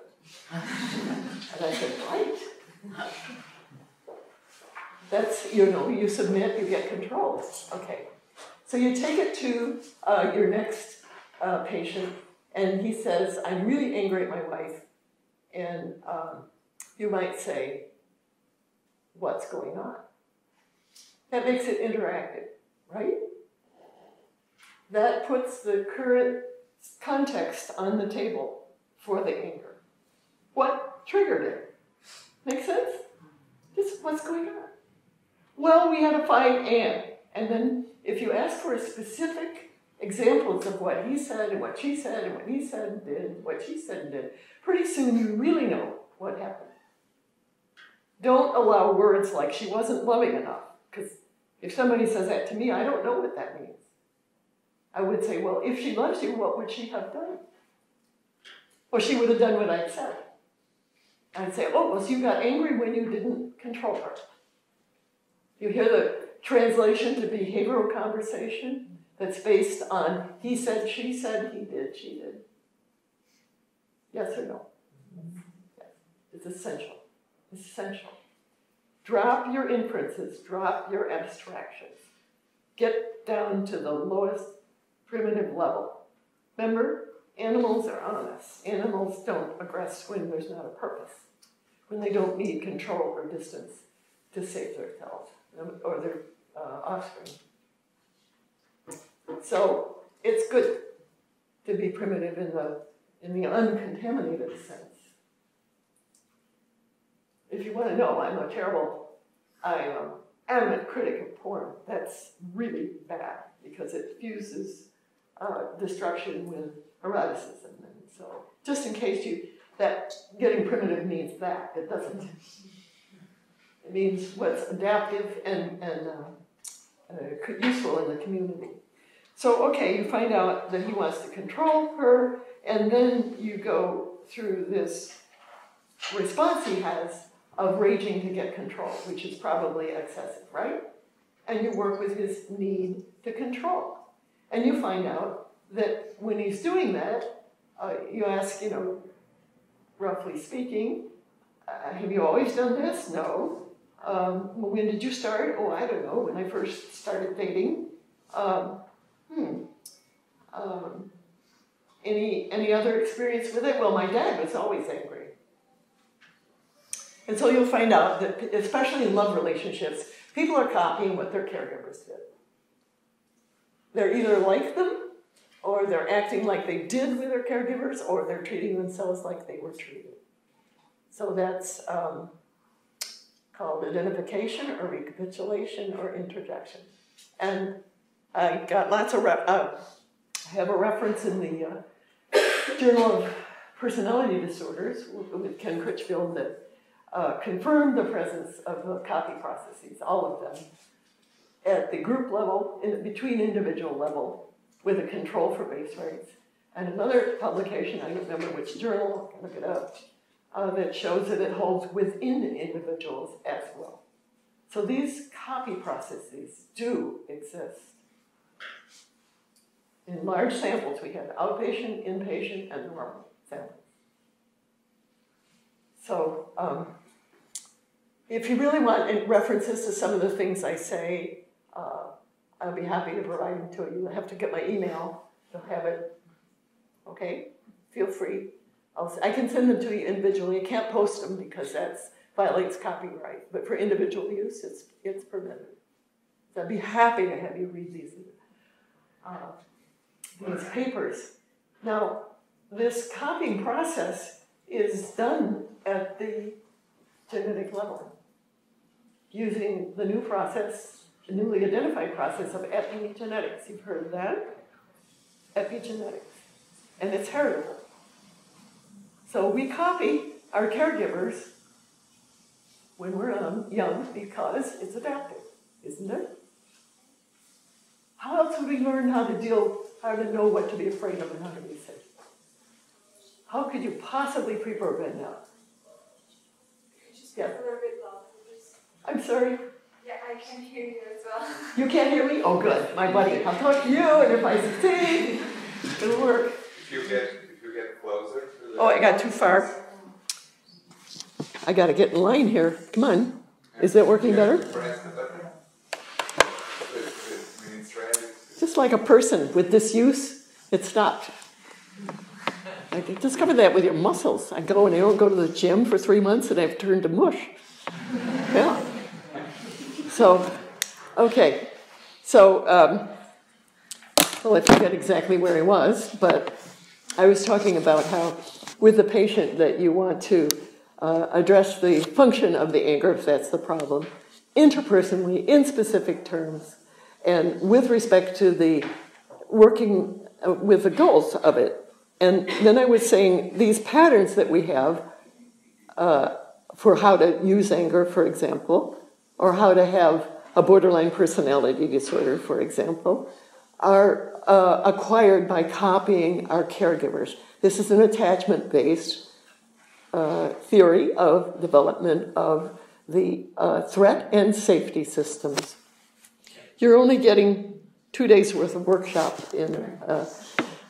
And I said, right. That's, you submit, you get control. Okay. So you take it to your next patient, and he says, I'm really angry at my wife. And you might say, what's going on? That makes it interactive, right? That puts the current context on the table for the anger. What triggered it? Make sense? Just what's going on? Well, we had a fight and then if you ask for specific examples of what he said and what she said and what he said and did, what she said and did, pretty soon you really know what happened. Don't allow words like she wasn't loving enough, because if somebody says that to me, I don't know what that means. I would say, well, if she loves you, what would she have done? Well, she would have done what I'd said. I'd say, oh, well, so you got angry when you didn't control her. You hear the translation to behavioral conversation that's based on he said, she said, he did, she did. Yes or no? Yes. It's essential. Essential. Drop your inferences, drop your abstractions. Get down to the lowest primitive level. Remember, animals are honest. Animals don't aggress when there's not a purpose, when they don't need control or distance to save themselves or their offspring. So it's good. to be primitive in the uncontaminated sense. If you want to know, I'm an adamant critic of porn. That's really bad because it fuses destruction with eroticism. And so, just in case that getting primitive means that, it doesn't. It means what's adaptive and useful in the community. So, okay, you find out that he wants to control her, and then you go through this response he has of raging to get control, which is probably excessive, right? And you work with his need to control. And you find out that when he's doing that, you ask, roughly speaking, have you always done this? No. When did you start? Oh, I don't know, when I first started dating. Any other experience with it? Well, my dad was always angry. And so you'll find out that, especially in love relationships, people are copying what their caregivers did. They're either like them, or they're acting like they did with their caregivers, or they're treating themselves like they were treated. So that's called identification, or recapitulation, or interjection. And I got lots of I have a reference in the Journal of Personality Disorders with Ken Critchfield that confirmed the presence of the copy processes, all of them, at the group level, between individual level, with a control for base rates. And another publication, I don't remember which journal, I can look it up, that shows that it holds within individuals as well. So these copy processes do exist. In large samples, we have outpatient, inpatient, and normal samples. So if you really want references to some of the things I say, I'll be happy to provide them to you. I have to get my email to have it. Okay? Feel free. I can send them to you individually. I can't post them because that violates copyright. But for individual use, it's permitted. So I'd be happy to have you read these papers. Now, this copying process is done at the genetic level using the new process, the newly identified process of epigenetics. You've heard of that? Epigenetics. And it's heritable. So we copy our caregivers when we're young because it's adaptive, isn't it? How else would we learn how to know what to be afraid of and how to be safe? How could you possibly pre-program that? Yeah. I'm sorry? Yeah, I can hear you as well. You can't hear me? Oh, good. My buddy. I'll talk to you, and if I succeed, it'll work. If you get closer to the... Oh, I got too far. I got to get in line here. Come on. Is that working better? Press the button. Just like a person with disuse, it stopped. I discovered that with your muscles. I go and I don't go to the gym for 3 months and I've turned to mush. Yeah. So, okay. So, well, I forget exactly where I was, but I was talking about how with the patient that you want to address the function of the anger, if that's the problem, interpersonally, in specific terms, and with respect to the working with the goals of it. And then I was saying these patterns that we have for how to use anger, for example, or how to have a borderline personality disorder, for example, are acquired by copying our caregivers. This is an attachment-based theory of development of the threat and safety systems. You're only getting 2 days worth of workshop in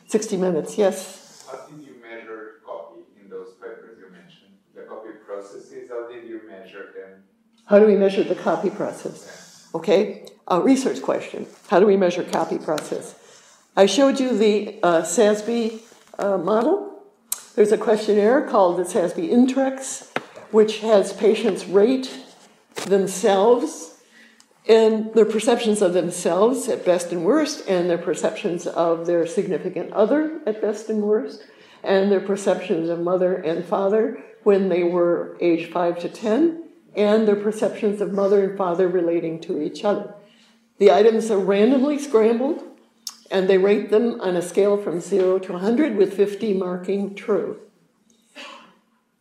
60 minutes. Yes? How did you measure copy in those papers you mentioned? The copy processes, how did you measure them? How do we measure the copy process? Okay, a research question. How do we measure copy process? I showed you the SASB model. There's a questionnaire called the SASB Intrex, which has patients rate themselves and their perceptions of themselves at best and worst, and their perceptions of their significant other at best and worst, and their perceptions of mother and father when they were age 5 to 10, and their perceptions of mother and father relating to each other. The items are randomly scrambled, and they rate them on a scale from 0 to 100, with 50 marking true.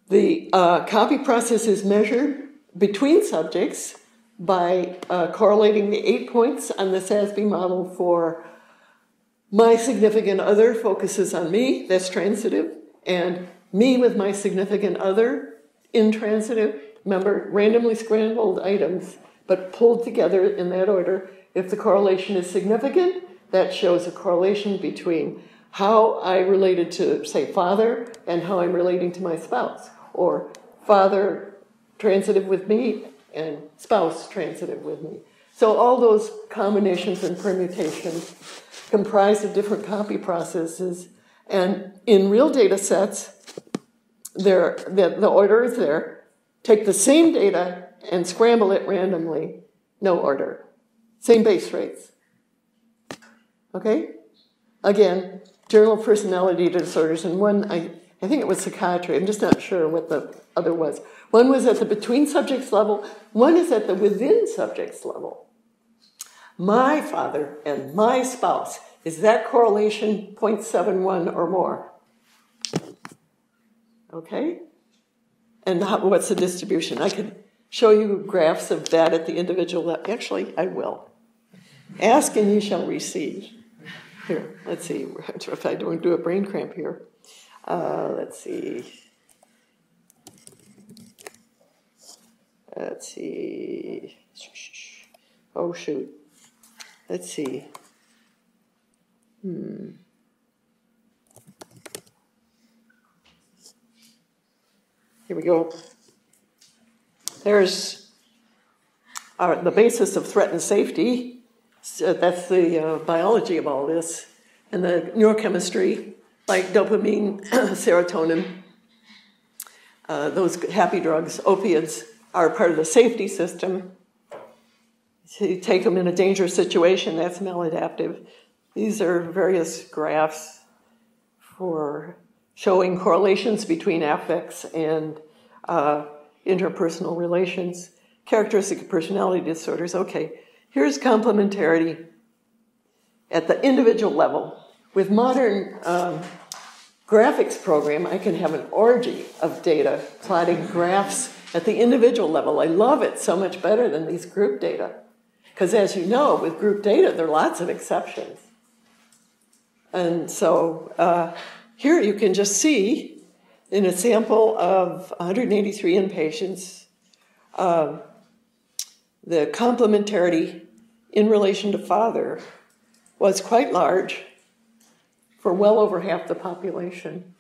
The copy process is measured between subjects by correlating the 8 points on the SASB model for my significant other focuses on me, that's transitive, and me with my significant other, intransitive. Remember, randomly scrambled items, but pulled together in that order. If the correlation is significant, that shows a correlation between how I related to, say, father and how I'm relating to my spouse, or father transitive with me and spouse transitive with me. So all those combinations and permutations comprised of different copy processes, and in real data sets, the order is there. Take the same data and scramble it randomly, no order. Same base rates. Okay? Again, Journal of Personality Disorders, and one, I think it was psychiatry, I'm just not sure what the other was. One was at the between subjects level, one is at the within subjects level. My father and my spouse, is that correlation 0.71 or more? Okay? And what's the distribution? I could show you graphs of that at the individual level. Actually, I will. Ask and you shall receive. Here, let's see if I don't do a brain cramp here. Let's see. Let's see. Oh, shoot. Let's see. Here we go. There's the basis of threat and safety. So that's the biology of all this. And the neurochemistry, like dopamine, serotonin, those happy drugs, opiates, are part of the safety system. So you take them in a dangerous situation, that's maladaptive. These are various graphs for showing correlations between affects and interpersonal relations. Characteristic of personality disorders. Okay, here's complementarity at the individual level. With modern graphics program, I can have an orgy of data plotting graphs at the individual level. I love it so much better than these group data. Because as you know, with group data, there are lots of exceptions. And so here you can just see in a sample of 183 inpatients, the complementarity in relation to father was quite large for well over half the population.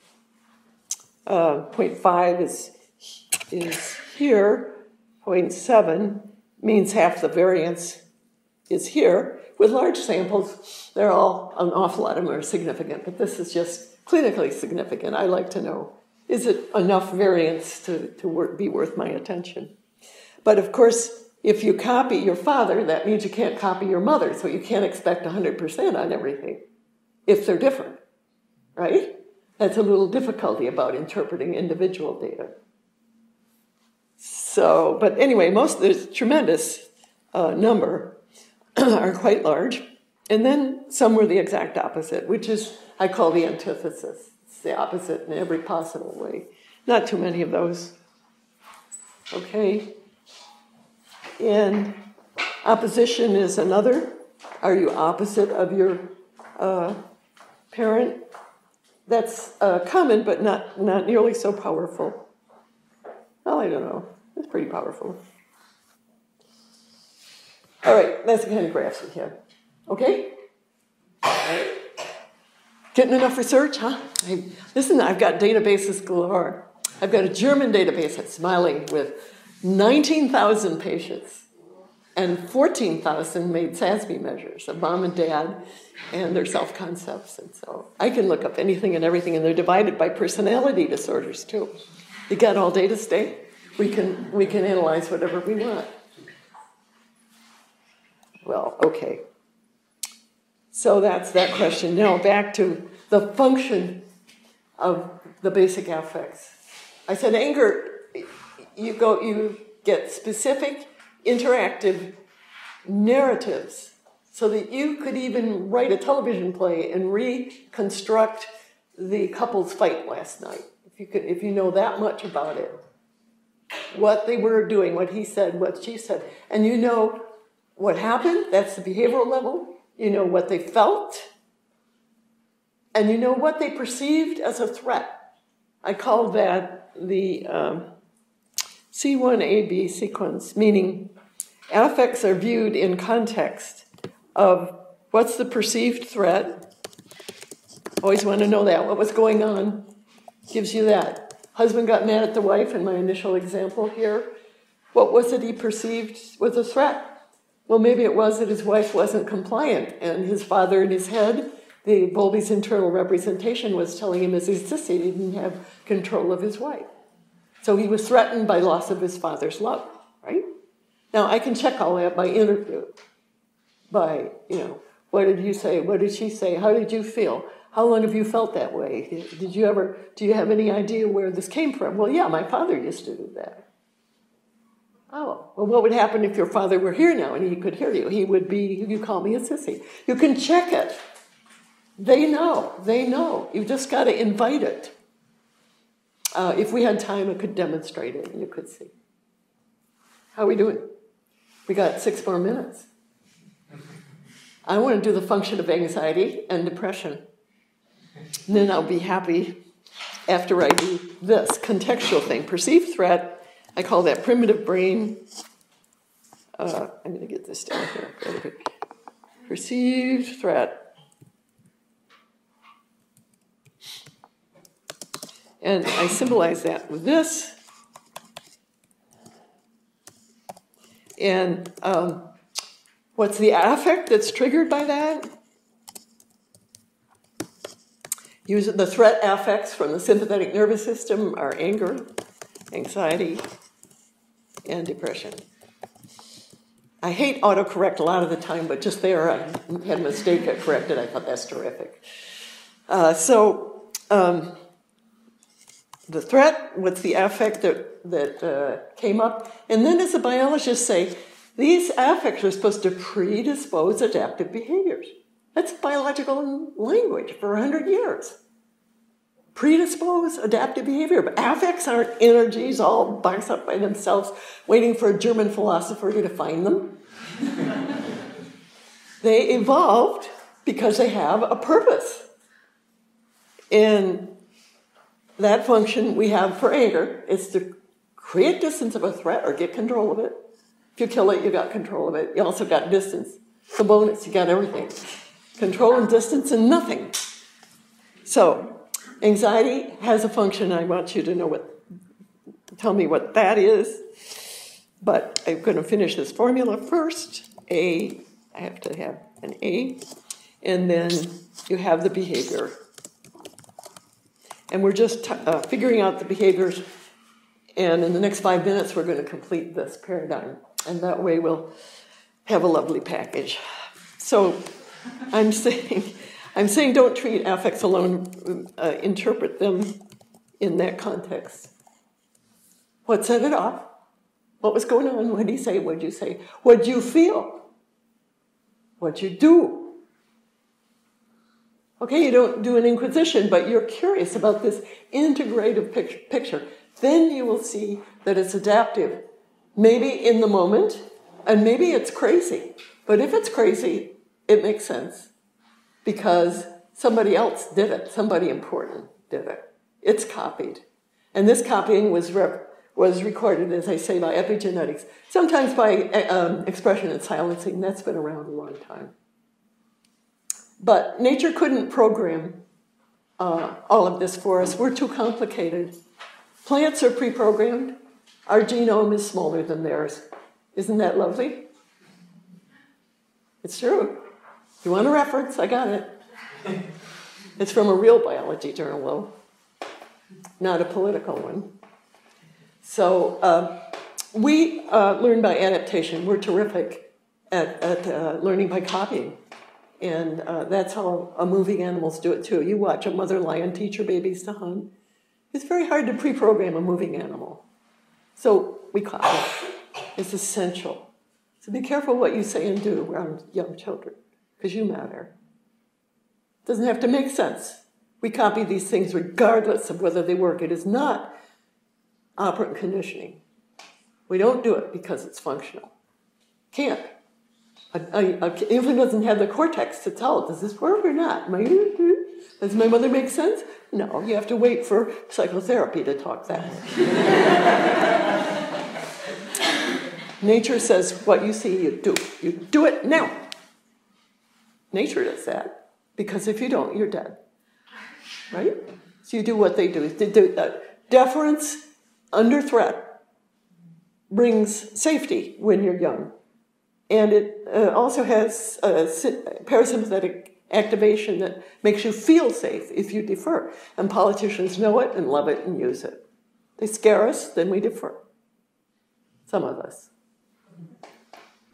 0.5 is here, 0.7 means half the variance is here. With large samples, they're all, an awful lot of them are significant, but this is just clinically significant. I like to know, is it enough variance to be worth my attention? But of course, if you copy your father, that means you can't copy your mother, so you can't expect 100% on everything if they're different, right? That's a little difficulty about interpreting individual data. So, but anyway, there's a tremendous number are quite large. And then some were the exact opposite, which is, I call the antithesis. It's the opposite in every possible way. Not too many of those. Okay. And opposition is another. Are you opposite of your parent? That's common, but not nearly so powerful. Well, I don't know. It's pretty powerful. All right, that's the kind of graphs we have. Okay? All right. Getting enough research, huh? Listen, I've got databases galore. I've got a German database that's smiling with 19,000 patients and 14,000 made SASB measures of mom and dad and their self-concepts. And so I can look up anything and everything, and they're divided by personality disorders too. You got all data state? We can analyze whatever we want. Well, okay. So that's that question. Now back to the function of the basic affects. I said anger, you get specific, interactive narratives so that you could even write a television play and reconstruct the couple's fight last night. If you know that much about it. What they were doing, what he said, what she said. And you know what happened, that's the behavioral level. You know what they felt. And you know what they perceived as a threat. I call that the C1AB sequence, meaning affects are viewed in context of what's the perceived threat. Always want to know that. What was going on gives you that. Husband got mad at the wife in my initial example here. What was it he perceived was a threat? Well, maybe it was that his wife wasn't compliant, and his father in his head, the Bowlby's internal representation, was telling him as his sissy he didn't have control of his wife. So he was threatened by loss of his father's love, right? Now, I can check all that by interview, by, what did you say? What did she say? How did you feel? How long have you felt that way? Do you have any idea where this came from? Well, yeah, my father used to do that. Oh, well, what would happen if your father were here now and he could hear you? He would be, you call me a sissy. You can check it. They know. You've just got to invite it. If we had time, I could demonstrate it and you could see. How are we doing? We got 6 more minutes. I want to do the function of anxiety and depression. And then I'll be happy after I do this contextual thing. Perceived threat, I call that primitive brain. I'm going to get this down here. Perceived threat. And I symbolize that with this. And what's the affect that's triggered by that? Use the threat affects from the sympathetic nervous system are anger, anxiety, and depression. I hate autocorrect a lot of the time, but just there I had a mistake, I corrected. I thought that's terrific. The threat, what's the affect that came up? And then as the biologists say, these affects are supposed to predispose adaptive behaviors. That's biological language for 100 years. Predispose adaptive behavior. But affects aren't energies all boxed up by themselves, waiting for a German philosopher to define them. They evolved because they have a purpose. And that function we have for anger is to create distance of a threat or get control of it. If you kill it, you got control of it. You also got distance. It's a bonus. You got everything. Control and distance and nothing. So, anxiety has a function. I want you to tell me what that is. But I'm going to finish this formula first. I have to have an A. And then you have the behavior. And we're just figuring out the behaviors. And in the next 5 minutes, we're going to complete this paradigm. And that way we'll have a lovely package. So I'm saying don't treat affects alone, interpret them in that context. What set it off? What was going on? What did he say? What did you say? What did you feel? What did you do? Okay, you don't do an inquisition, but you're curious about this integrative picture. Then you will see that it's adaptive. Maybe in the moment, and maybe it's crazy. But if it's crazy, it makes sense. Because somebody else did it. Somebody important did it. It's copied. And this copying was recorded, as I say, by epigenetics. Sometimes by expression and silencing. That's been around a long time. But nature couldn't program all of this for us. We're too complicated. Plants are pre-programmed. Our genome is smaller than theirs. Isn't that lovely? It's true. If you want a reference, I got it. It's from a real biology journal, though, not a political one. So we learn by adaptation. We're terrific at learning by copying. And that's how moving animals do it too. You watch a mother lion teach her babies to hunt. It's very hard to pre-program a moving animal. So we copy. It's essential. So be careful what you say and do around young children, because you matter. It doesn't have to make sense. We copy these things regardless of whether they work. It is not operant conditioning. We don't do it because it's functional. Can't. An infant doesn't have the cortex to tell, does this work or not? Does my mother make sense? No, you have to wait for psychotherapy to talk that way. Nature says what you see, you do. You do it now. Nature does that, because if you don't, you're dead. Right? So you do what they do. Deference under threat brings safety when you're young. And it also has parasympathetic activation that makes you feel safe if you defer. And politicians know it and love it and use it. They scare us, then we defer. Some of us.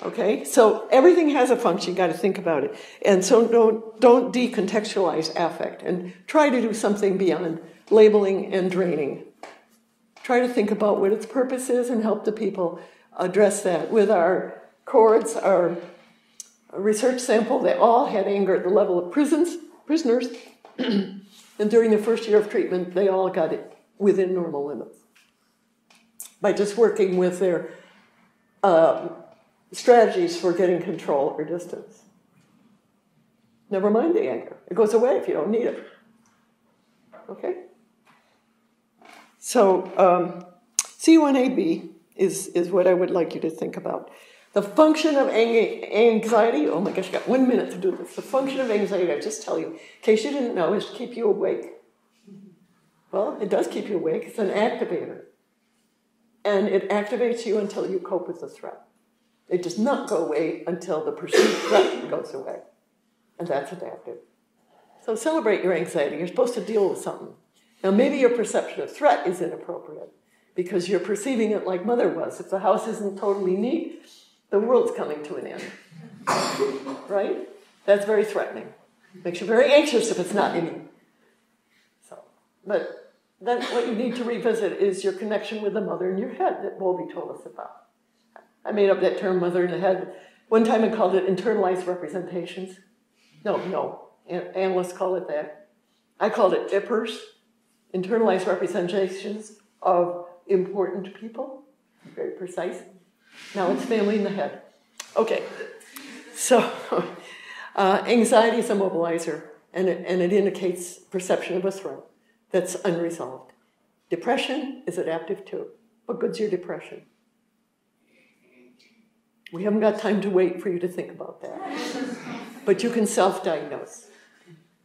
Okay? So everything has a function. You've got to think about it. And so don't decontextualize affect. And try to do something beyond labeling and draining. Try to think about what its purpose is and help the people address that. With our cohorts, our research sample, they all had anger at the level of prisoners, and during the first year of treatment, they all got it within normal limits by just working with their strategies for getting control or distance. Never mind the anger. It goes away if you don't need it. Okay? So C1AB is what I would like you to think about. The function of anxiety, oh my gosh, I got 1 minute to do this. The function of anxiety, I just tell you, in case you didn't know, is to keep you awake. Well, it does keep you awake. It's an activator. And it activates you until you cope with the threat. It does not go away until the perceived threat goes away. And that's adaptive. So celebrate your anxiety. You're supposed to deal with something. Now, maybe your perception of threat is inappropriate because you're perceiving it like Mother was. If the house isn't totally neat, the world's coming to an end, right? That's very threatening. Makes you very anxious if it's not neat. So, but then what you need to revisit is your connection with the mother in your head that Bowlby told us about. I made up that term, mother in the head. One time I called it internalized representations. No, analysts call it that. I called it IPRs, internalized representations of important people. Very precise. Now it's family in the head. Okay, so anxiety is a mobilizer, and it indicates perception of a threat that's unresolved. Depression is adaptive too. What good's your depression? We haven't got time to wait for you to think about that. But you can self-diagnose.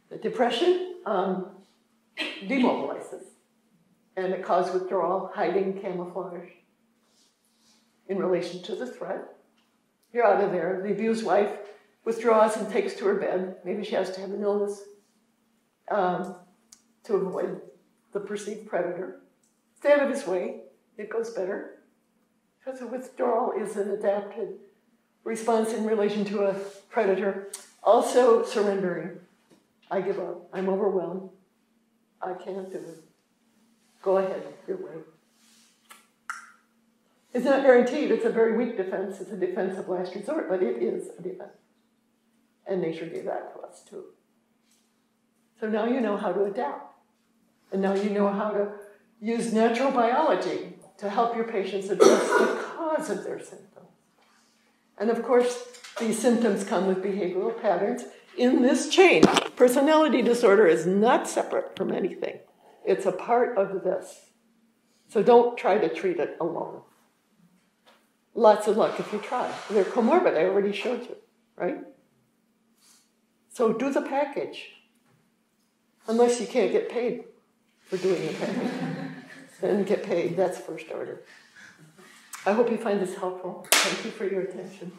The depression demobilizes, and it causes withdrawal, hiding, camouflage. In relation to the threat, you're out of there. The abused wife withdraws and takes to her bed. Maybe she has to have an illness to avoid the perceived predator. Stay out of his way. It goes better. Because the withdrawal is an adapted response in relation to a predator. Also surrendering. I give up. I'm overwhelmed. I can't do it. Go ahead, your way. It's not guaranteed. It's a very weak defense. It's a defense of last resort, but it is a defense. And nature gave that to us too. So now you know how to adapt. And now you know how to use natural biology to help your patients address the cause of their symptoms. And of course, these symptoms come with behavioral patterns in this chain. Personality disorder is not separate from anything. It's a part of this. So don't try to treat it alone. Lots of luck if you try. They're comorbid, I already showed you, right? So do the package. Unless you can't get paid for doing the package. Then get paid, that's first order. I hope you find this helpful. Thank you for your attention.